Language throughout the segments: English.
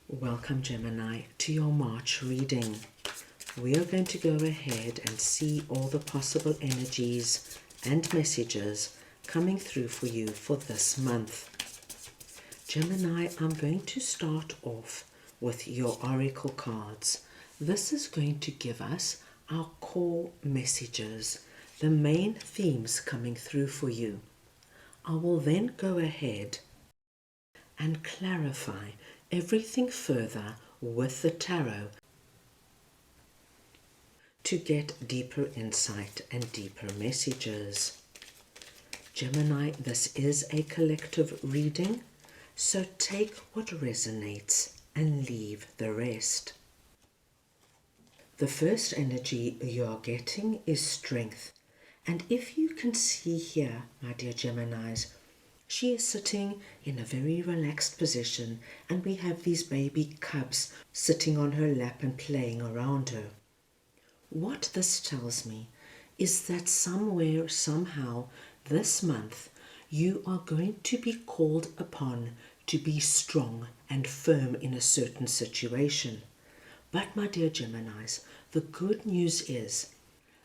Welcome, Gemini, to your March reading. We are going to go ahead and see all the possible energies and messages coming through for you for this month. Gemini, I'm going to start off with your oracle cards. This is going to give us our core messages, the main themes coming through for you. I will then go ahead and clarify everything further with the tarot to get deeper insight and deeper messages. Gemini, this is a collective reading, so take what resonates and leave the rest. The first energy you are getting is strength. And if you can see here, my dear Geminis, she is sitting in a very relaxed position, and we have these baby cubs sitting on her lap and playing around her. What this tells me is that somewhere, somehow, this month, you are going to be called upon to be strong and firm in a certain situation. But my dear Geminis, the good news is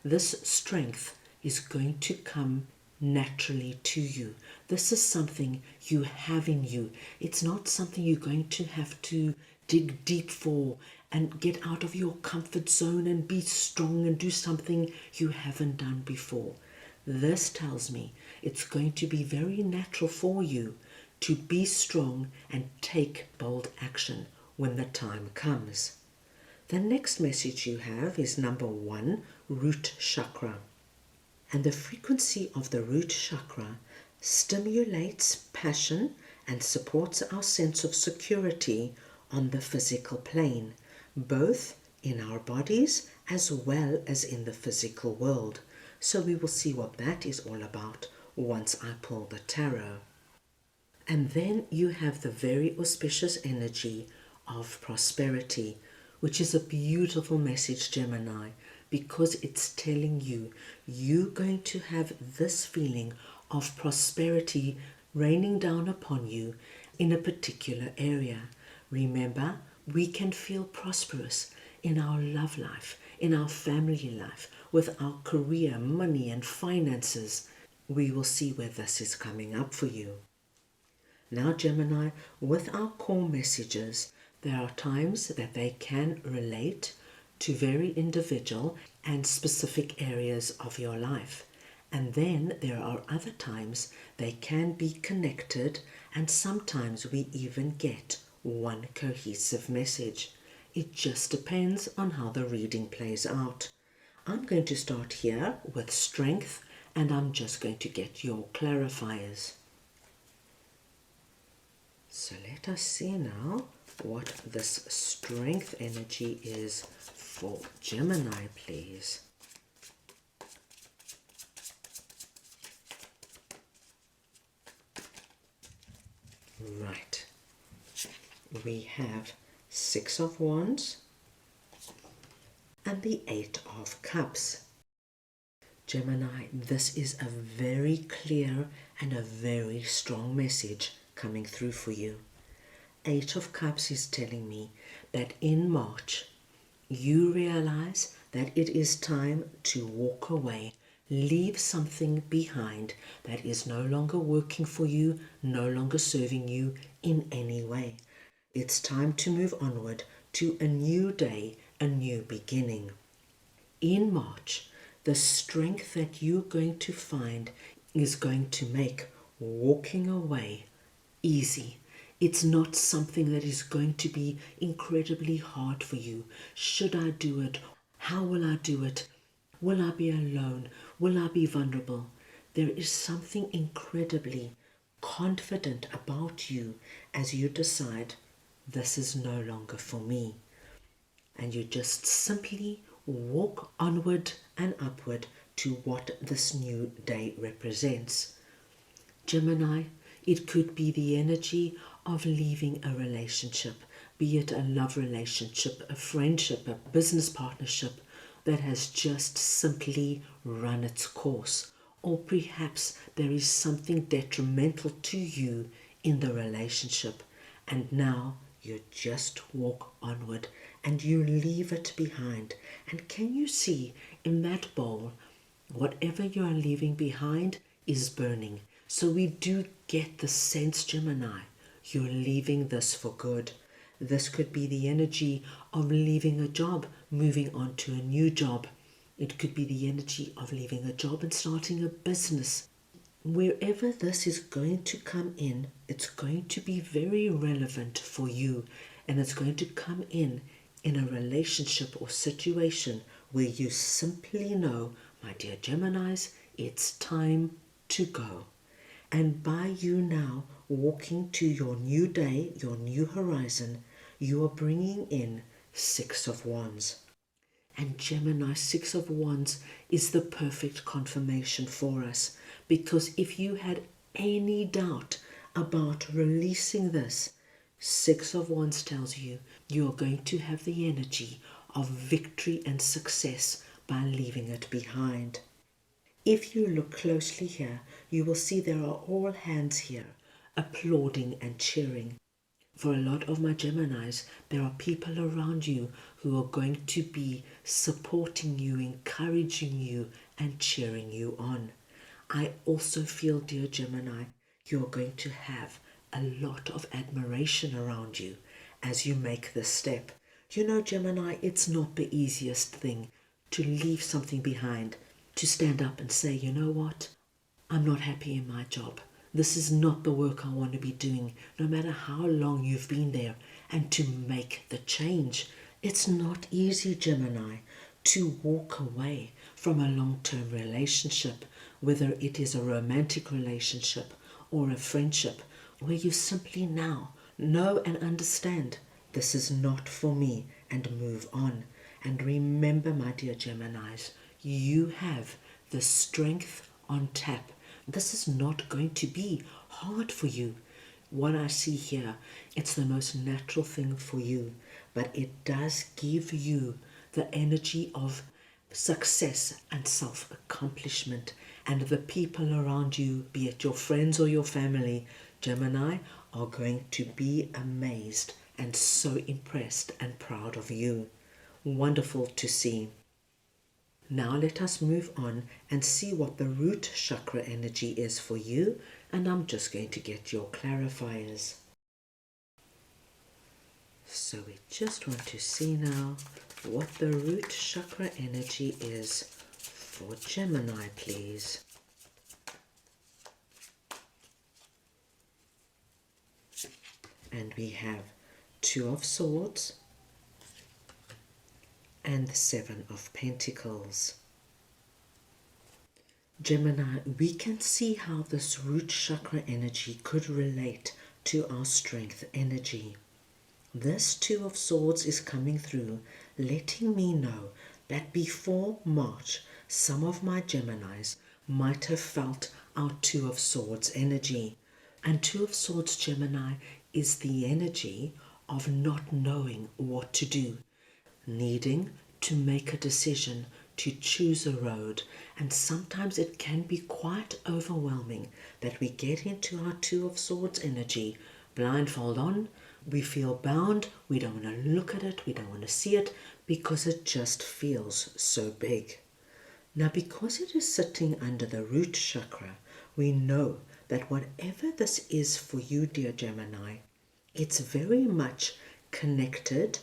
this strength is going to come naturally to you. This is something you have in you. It's not something you're going to have to dig deep for and get out of your comfort zone and be strong and do something you haven't done before. This tells me it's going to be very natural for you to be strong and take bold action when the time comes. The next message you have is number 1, root chakra. And the frequency of the root chakra stimulates passion and supports our sense of security on the physical plane, both in our bodies as well as in the physical world. So we will see what that is all about once I pull the tarot. And then you have the very auspicious energy of prosperity, which is a beautiful message, Gemini, because it's telling you you're going to have this feeling of prosperity raining down upon you in a particular area. Remember, we can feel prosperous in our love life, in our family life, with our career, money and finances. We will see where this is coming up for you. Now, Gemini, with our core messages, there are times that they can relate to very individual and specific areas of your life. And then there are other times they can be connected, and sometimes we even get one cohesive message. It just depends on how the reading plays out. I'm going to start here with strength, and I'm just going to get your clarifiers. So let us see now what this strength energy is for Gemini, please. Right. We have 6 of Wands and the 8 of Cups. Gemini, this is a very clear and a very strong message coming through for you. 8 of Cups is telling me that in March, you realize that it is time to walk away, leave something behind that is no longer working for you, no longer serving you in any way. It's time to move onward to a new day, a new beginning. In March, the strength that you're going to find is going to make walking away easy. It's not something that is going to be incredibly hard for you. Should I do it? How will I do it? Will I be alone? Will I be vulnerable? There is something incredibly confident about you as you decide this is no longer for me. And you just simply walk onward and upward to what this new day represents. Gemini, it could be the energy of leaving a relationship, be it a love relationship, a friendship, a business partnership that has just simply run its course. Or perhaps there is something detrimental to you in the relationship, and now You just walk onward and you leave it behind. And can you see in that bowl, whatever you are leaving behind is burning. So we do get the sense, Gemini, you're leaving this for good. This could be the energy of leaving a job, moving on to a new job. It could be the energy of leaving a job and starting a business. Wherever this is going to come in, it's going to be very relevant for you, and it's going to come in a relationship or situation where you simply know, my dear Geminis, it's time to go. And by you now walking to your new day, your new horizon, you are bringing in Six of Wands. And Gemini, Six of Wands is the perfect confirmation for us, because if you had any doubt about releasing this, Six of Wands tells you you are going to have the energy of victory and success by leaving it behind. If you look closely here, you will see there are all hands here applauding and cheering. For a lot of my Geminis, there are people around you who are going to be supporting you, encouraging you, and cheering you on. I also feel, dear Gemini, you are going to have a lot of admiration around you as you make this step. You know, Gemini, it's not the easiest thing to leave something behind, to stand up and say, you know what, I'm not happy in my job. This is not the work I want to be doing, no matter how long you've been there, and to make the change. It's not easy, Gemini, to walk away from a long-term relationship, whether it is a romantic relationship or a friendship, where you simply now know and understand this is not for me and move on. And remember, my dear Geminis, you have the strength on tap. This is not going to be hard for you. What I see here, it's the most natural thing for you, but it does give you the energy of success and self-accomplishment. And the people around you, be it your friends or your family, Gemini, are going to be amazed and so impressed and proud of you. Wonderful to see. Now let us move on and see what the root chakra energy is for you, and I'm just going to get your clarifiers. So we just want to see now what the root chakra energy is for Gemini, please. And we have Two of Swords and the Seven of Pentacles. Gemini, we can see how this root chakra energy could relate to our strength energy. This Two of Swords is coming through, letting me know that before March, some of my Geminis might have felt our Two of Swords energy. And Two of Swords, Gemini, is the energy of not knowing what to do, needing to make a decision, to choose a road. And sometimes it can be quite overwhelming that we get into our Two of Swords energy, blindfold on, we feel bound, we don't want to look at it, we don't want to see it, because it just feels so big. Now, because it is sitting under the root chakra, we know that whatever this is for you, dear Gemini, it's very much connected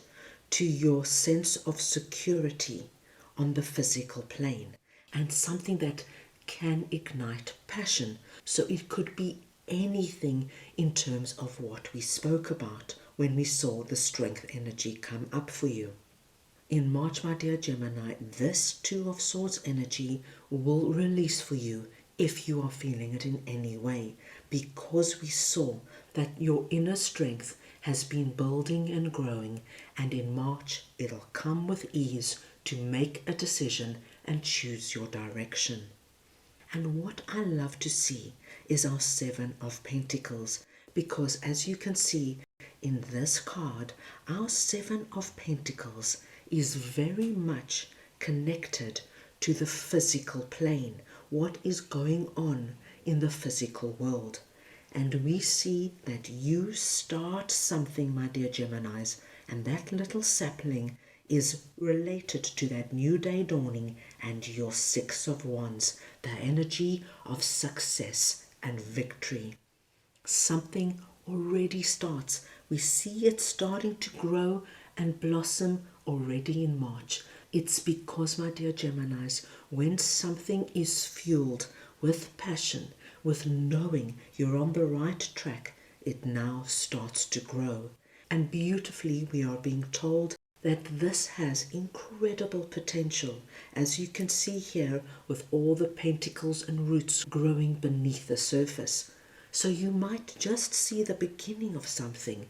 to your sense of security on the physical plane, and something that can ignite passion. So it could be anything in terms of what we spoke about when we saw the strength energy come up for you. In March, my dear Gemini, this Two of Swords energy will release for you if you are feeling it in any way, because we saw that your inner strength has been building and growing, and in March it'll come with ease to make a decision and choose your direction. And what I love to see is our Seven of Pentacles, because as you can see in this card, our Seven of Pentacles is very much connected to the physical plane, what is going on in the physical world. And we see that you start something, my dear Geminis, and that little sapling is related to that new day dawning and your Six of Wands, the energy of success and victory. Something already starts. We see it starting to grow and blossom already in March. It's because, my dear Geminis, when something is fueled with passion, with knowing you're on the right track, it now starts to grow. And beautifully, we are being told that this has incredible potential, as you can see here with all the pentacles and roots growing beneath the surface. So you might just see the beginning of something.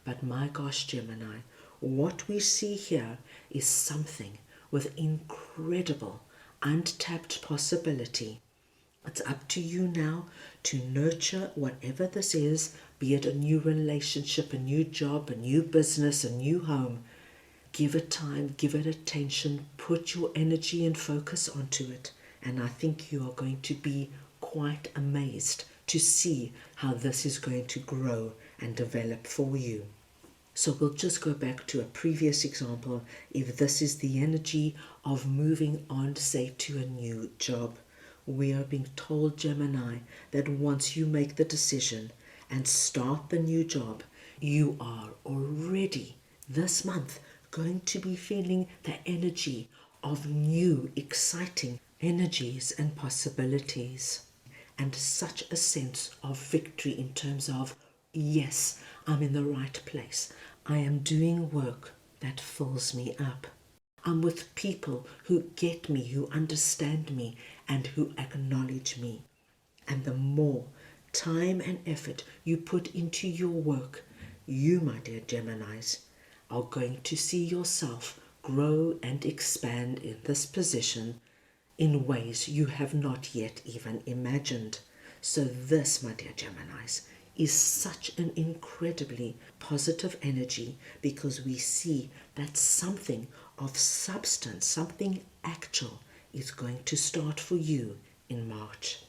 But my gosh, Gemini, what we see here is something with incredible untapped possibility. It's up to you now to nurture whatever this is, be it a new relationship, a new job, a new business, a new home. Give it time, give it attention, put your energy and focus onto it. And I think you are going to be quite amazed to see how this is going to grow and develop for you. So we'll just go back to a previous example. If this is the energy of moving on, say, to a new job, we are being told, Gemini, that once you make the decision and start the new job, you are already this month going to be feeling the energy of new, exciting energies and possibilities. And such a sense of victory in terms of, yes, I'm in the right place. I am doing work that fills me up. I'm with people who get me, who understand me, and who acknowledge me. And the more time and effort you put into your work, you, my dear Geminis, are going to see yourself grow and expand in this position in ways you have not yet even imagined. So this, my dear Geminis, is such an incredibly positive energy, because we see that something of substance, something actual, is going to start for you in March.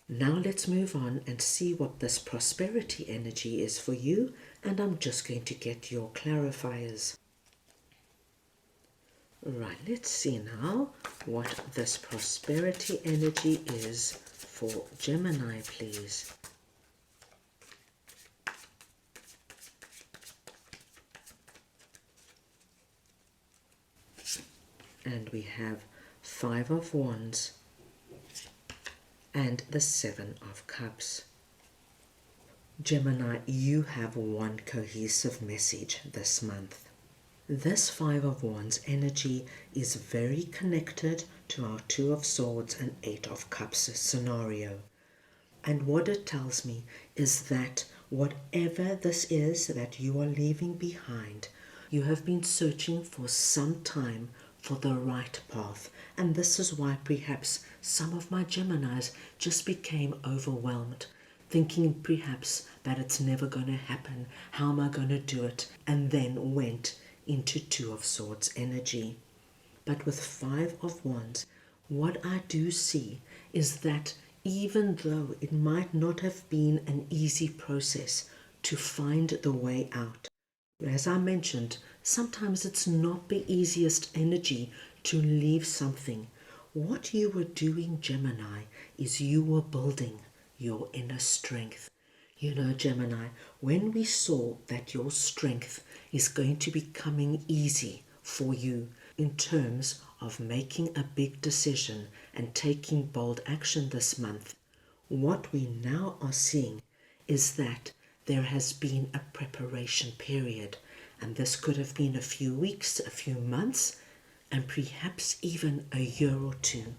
Now let's move on and see what this prosperity energy is for you, and I'm just going to get your clarifiers. Right, let's see now what this prosperity energy is for Gemini, please. And we have Five of Wands and the Seven of Cups. Gemini, you have one cohesive message this month. This Five of Wands energy is very connected to our Two of Swords and Eight of Cups scenario. And what it tells me is that whatever this is that you are leaving behind, you have been searching for some time for the right path. And this is why perhaps some of my Geminis just became overwhelmed, thinking perhaps that it's never going to happen, how am I going to do it, and then went into Two of Swords energy. But with Five of Wands, what I do see is that even though it might not have been an easy process to find the way out, as I mentioned, sometimes it's not the easiest energy to leave something. What you were doing, Gemini, is you were building your inner strength. You know, Gemini, when we saw that your strength is going to be coming easy for you in terms of making a big decision and taking bold action this month, what we now are seeing is that there has been a preparation period, and this could have been a few weeks, a few months, and perhaps even a year or two.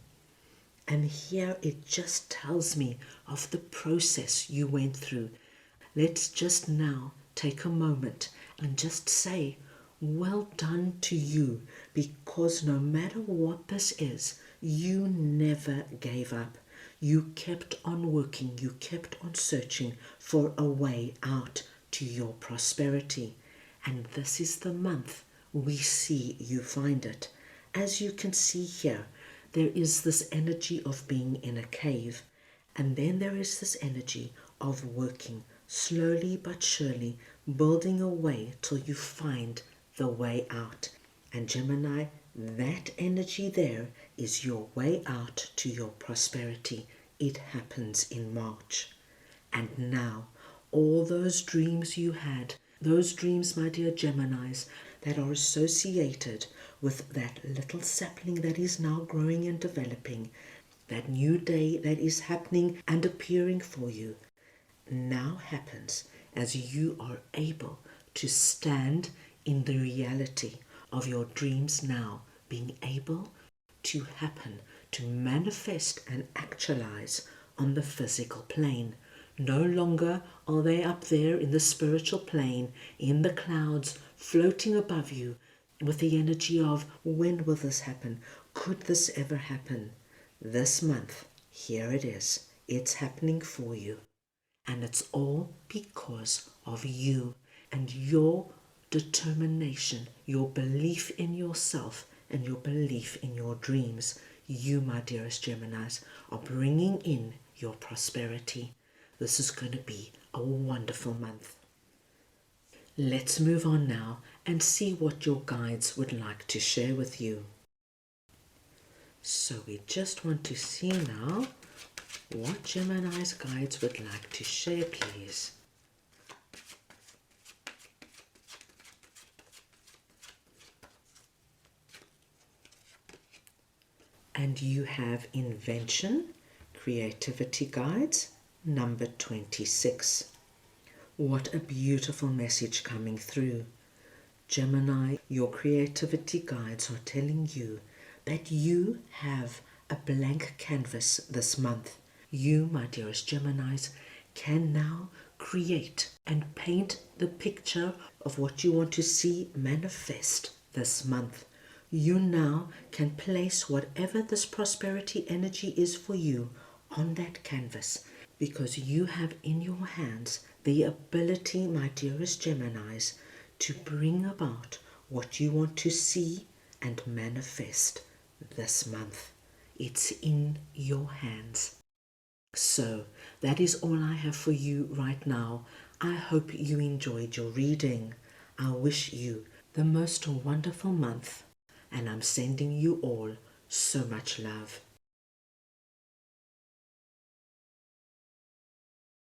And here it just tells me of the process you went through. Let's just now take a moment and just say, well done to you, because no matter what this is, you never gave up. You kept on working, you kept on searching for a way out to your prosperity. And this is the month we see you find it. As you can see here, there is this energy of being in a cave, and then there is this energy of working slowly but surely, building a way till you find the way out. And Gemini, that energy there is your way out to your prosperity. It happens in March. And now, all those dreams you had, those dreams, my dear Geminis, that are associated with that little sapling that is now growing and developing, that new day that is happening and appearing for you, now happens as you are able to stand in the reality of your dreams now being able to happen, to manifest and actualize on the physical plane. No longer are they up there in the spiritual plane, in the clouds, floating above you with the energy of, when will this happen? Could this ever happen? This month, here it is. It's happening for you. And it's all because of you and your determination, your belief in yourself and your belief in your dreams. You, my dearest Geminis, are bringing in your prosperity. This is going to be a wonderful month. Let's move on now and see what your guides would like to share with you. So we just want to see now what Gemini's guides would like to share, please. And you have Invention, Creativity Guides, number 26. What a beautiful message coming through. Gemini, your creativity guides are telling you that you have a blank canvas this month. You, my dearest Geminis, can now create and paint the picture of what you want to see manifest this month. You now can place whatever this prosperity energy is for you on that canvas, because you have in your hands the ability, my dearest Geminis, to bring about what you want to see and manifest this month. It's in your hands. So that is all I have for you right now. I hope you enjoyed your reading. I wish you the most wonderful month, and I'm sending you all so much love.